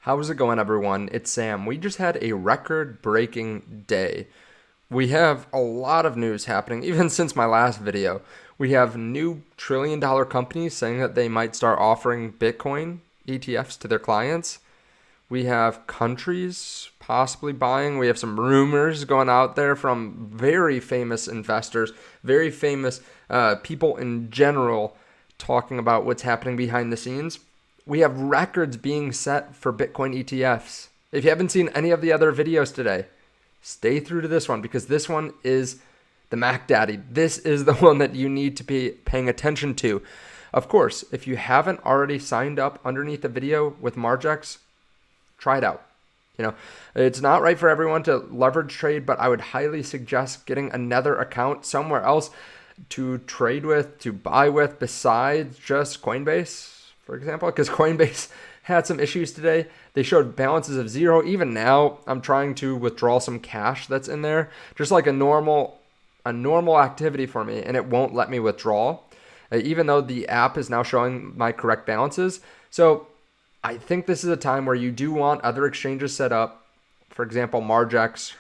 How's it going, everyone? It's Sam. We just had a record-breaking day. We have a lot of news happening, even since my last video. We have new trillion-dollar companies saying that they might start offering Bitcoin ETFs to their clients. We have countries possibly buying. We have some rumors going out there from very famous investors, very famous people in general, talking about what's happening behind the scenes. We have records being set for Bitcoin ETFs. If you haven't seen any of the other videos today, stay through to this one because this one is the Mac Daddy. This is the one that you need to be paying attention to. Of course, if you haven't already signed up underneath the video with Margex, try it out. It's not right for everyone to leverage trade, but I would highly suggest getting another account somewhere else to trade with, to buy with, besides just Coinbase, for example, because Coinbase had some issues today. They showed balances of zero. Even now, I'm trying to withdraw some cash that's in there, just like a normal activity for me, and it won't let me withdraw, even though the app is now showing my correct balances. So I think this is a time where you do want other exchanges set up, for example, Margex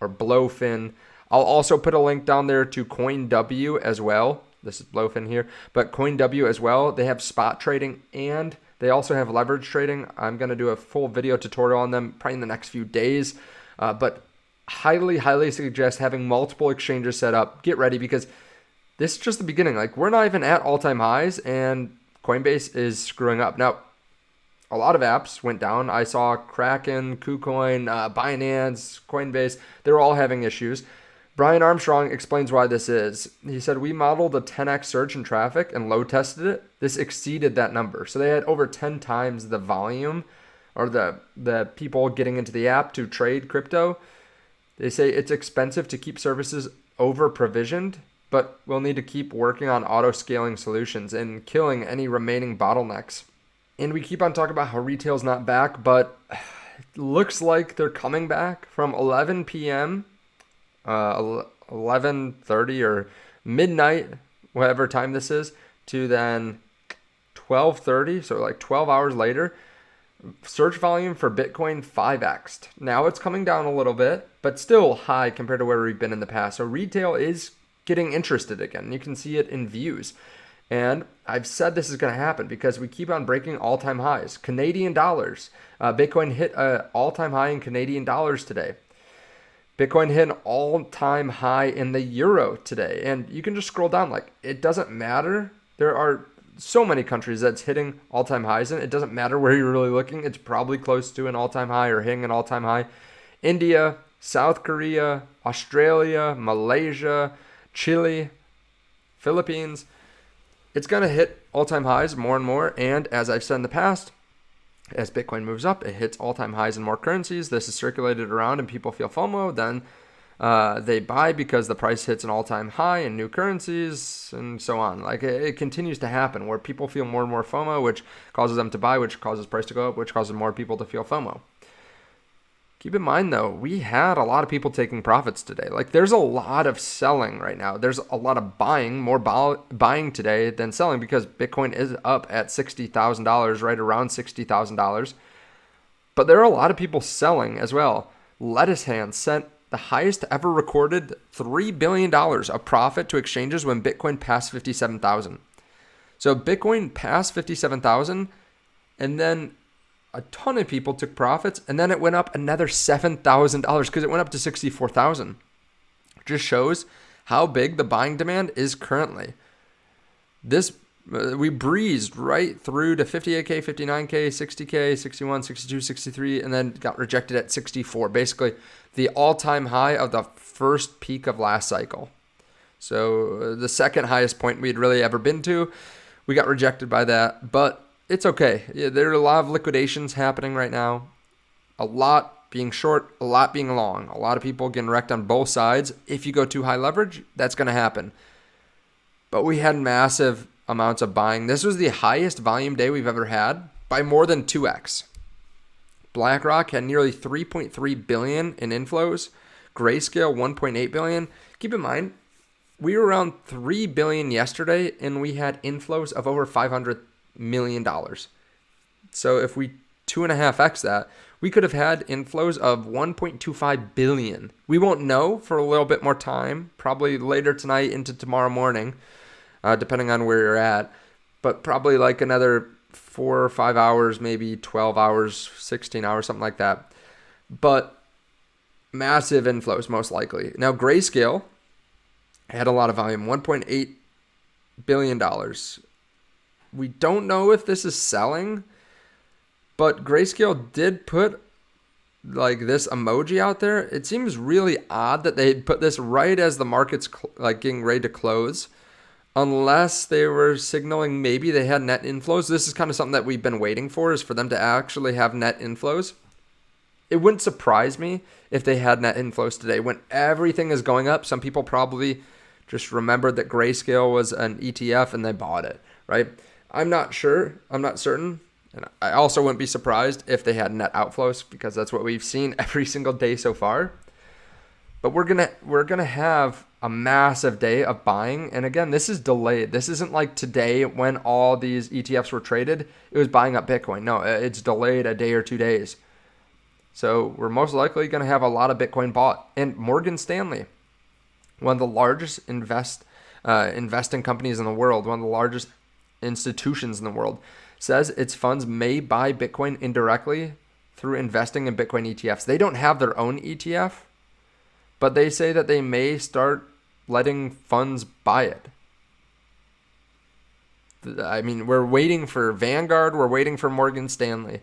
or Blowfin. I'll also put a link down there to CoinW as well. This is Blowfin here, but CoinW as well. They have spot trading and they also have leverage trading. I'm going to do a full video tutorial on them probably in the next few days, but highly suggest having multiple exchanges set up. Get ready because this is just the beginning. Like, we're not even at all-time highs and Coinbase is screwing up. Now, a lot of apps went down. I saw Kraken, KuCoin, Binance, Coinbase. They're all having issues. Brian Armstrong explains why this is. He said, we modeled a 10x surge in traffic and load tested it. This exceeded that number. So they had over 10 times the volume or the people getting into the app to trade crypto. They say it's expensive to keep services over provisioned, but we'll need to keep working on auto scaling solutions and killing any remaining bottlenecks. And we keep on talking about how retail's not back, but it looks like they're coming back from 11 p.m., 11:30 or midnight, whatever time this is, to then 12:30, so like 12 hours later. Search volume for Bitcoin 5x'd. Now it's coming down a little bit, but still high compared to where we've been in the past. So retail is getting interested again. You can see it in views. And I've said this is going to happen because we keep on breaking all-time highs. Canadian dollars. Bitcoin hit an all-time high in Canadian dollars today. Bitcoin hit an all-time high in the euro today. And you can just scroll down. Like, it doesn't matter. There are so many countries that's hitting all-time highs, and it doesn't matter where you're really looking. It's probably close to an all-time high or hitting an all-time high. India, South Korea, Australia, Malaysia, Chile, Philippines. It's going to hit all-time highs more and more. And as I've said in the past, as Bitcoin moves up, it hits all-time highs in more currencies. This is circulated around and people feel FOMO. Then they buy because the price hits an all-time high in new currencies and so on. Like, it continues to happen where people feel more and more FOMO, which causes them to buy, which causes price to go up, which causes more people to feel FOMO. Keep in mind, though, we had a lot of people taking profits today. Like, there's a lot of selling right now. There's a lot of buying, more buying today than selling because Bitcoin is up at $60,000, right around $60,000. But there are a lot of people selling as well. Lettuce Hand sent the highest ever recorded $3 billion of profit to exchanges when Bitcoin passed 57,000. So Bitcoin passed 57,000 and then a ton of people took profits, and then it went up another $7,000 because it went up to 64,000. Just shows how big the buying demand is currently. We breezed right through to 58K, 59K, 60K, 61, 62, 63, and then got rejected at 64. Basically, the all-time high of the first peak of last cycle. So the second highest point we'd really ever been to, we got rejected by that, but it's okay. There are a lot of liquidations happening right now. A lot being short, a lot being long. A lot of people getting wrecked on both sides. If you go too high leverage, that's going to happen. But we had massive amounts of buying. This was the highest volume day we've ever had by more than 2x. BlackRock had nearly 3.3 billion in inflows. Grayscale 1.8 billion. Keep in mind, we were around 3 billion yesterday and we had inflows of over $500 million. So if we 2.5x that, we could have had inflows of 1.25 billion. We won't know for a little bit more time, probably later tonight into tomorrow morning, depending on where you're at, but probably like another 4 or 5 hours, maybe 12 hours, 16 hours, something like that. But massive inflows, most likely. Now, Grayscale had a lot of volume, $1.8 billion. We don't know if this is selling, but Grayscale did put like this emoji out there. It seems really odd that they put this right as the market's like getting ready to close, unless they were signaling maybe they had net inflows. This is kind of something that we've been waiting for, is for them to actually have net inflows. It wouldn't surprise me if they had net inflows today when everything is going up. Some people probably just remembered that Grayscale was an ETF and they bought it, right? I'm not sure. I'm not certain. And I also wouldn't be surprised if they had net outflows, because that's what we've seen every single day so far. But we're gonna have a massive day of buying. And again, this is delayed. This isn't like today when all these ETFs were traded, it was buying up Bitcoin. No, it's delayed a day or 2 days. So we're most likely going to have a lot of Bitcoin bought. And Morgan Stanley, one of the largest investing companies in the world, one of the largest institutions in the world, says its funds may buy Bitcoin indirectly through investing in Bitcoin ETFs. They don't have their own ETF, but they say that they may start letting funds buy it. I mean, we're waiting for Vanguard. We're waiting for Morgan Stanley.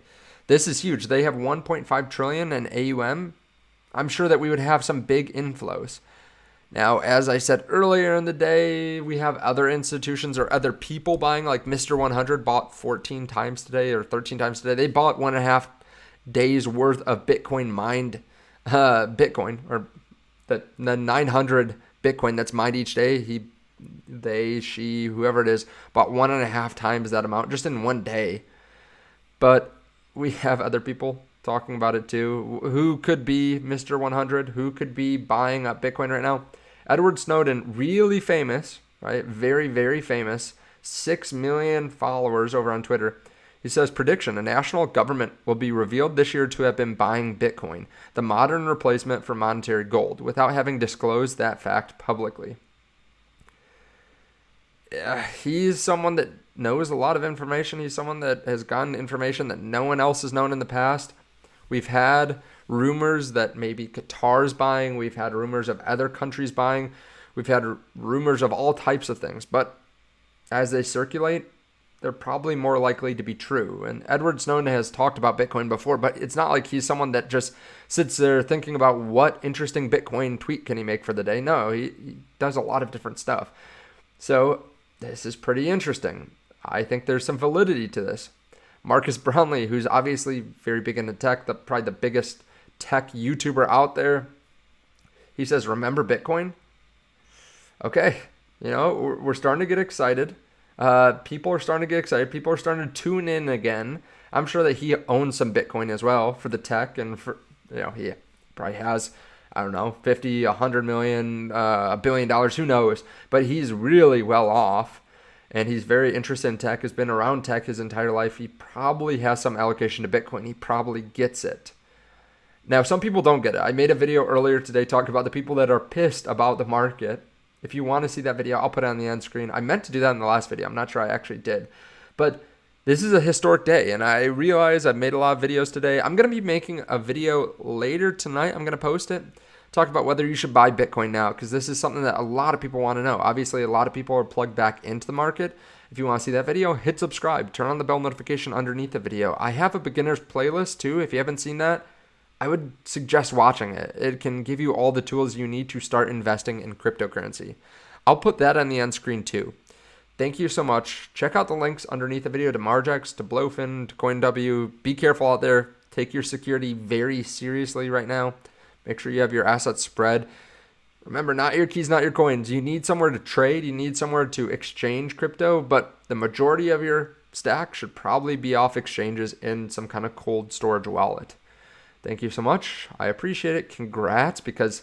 This is huge. They have 1.5 trillion in AUM. I'm sure that we would have some big inflows. Now, as I said earlier in the day, we have other institutions or other people buying, like Mr. 100 bought 14 times today or 13 times today. They bought 1.5 days worth of Bitcoin mined, Bitcoin, or the 900 Bitcoin that's mined each day. She, whoever it is, bought 1.5 times that amount just in one day. But we have other people talking about it too. Who could be Mr. 100? Who could be buying up Bitcoin right now? Edward Snowden, really famous, right? Very, very famous. 6 million followers over on Twitter. He says, prediction, a national government will be revealed this year to have been buying Bitcoin, the modern replacement for monetary gold, without having disclosed that fact publicly. He's someone that knows a lot of information. He's someone that has gotten information that no one else has known in the past. We've had rumors that maybe Qatar's buying. We've had rumors of other countries buying. We've had rumors of all types of things. But as they circulate, they're probably more likely to be true. And Edward Snowden has talked about Bitcoin before, but it's not like he's someone that just sits there thinking about what interesting Bitcoin tweet can he make for the day. No, he does a lot of different stuff. So this is pretty interesting. I think there's some validity to this. Marcus Brownlee, who's obviously very big into tech, probably the biggest tech YouTuber out there, he says, remember Bitcoin? Okay, we're starting to get excited. People are starting to get excited. People are starting to tune in again. I'm sure that he owns some Bitcoin as well for the tech, and for he probably has, I don't know, 50, 100 million, $1 billion, who knows? But he's really well off, and he's very interested in tech, has been around tech his entire life. He probably has some allocation to Bitcoin. He probably gets it. Now, some people don't get it. I made a video earlier today talking about the people that are pissed about the market. If you want to see that video, I'll put it on the end screen. I meant to do that in the last video. I'm not sure I actually did. But this is a historic day, and I realize I've made a lot of videos today. I'm going to be making a video later tonight. I'm going to post it. Talk about whether you should buy Bitcoin now, because this is something that a lot of people want to know. Obviously, a lot of people are plugged back into the market. If you want to see that video, hit subscribe. Turn on the bell notification underneath the video. I have a beginner's playlist too. If you haven't seen that, I would suggest watching it. It can give you all the tools you need to start investing in cryptocurrency. I'll put that on the end screen too. Thank you so much. Check out the links underneath the video to Margex, to Blowfin, to CoinW. Be careful out there. Take your security very seriously right now. Make sure you have your assets spread. Remember, not your keys, not your coins. You need somewhere to trade. You need somewhere to exchange crypto, but the majority of your stack should probably be off exchanges in some kind of cold storage wallet. Thank you so much. I appreciate it. Congrats, because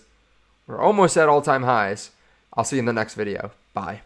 we're almost at all-time highs. I'll see you in the next video. Bye.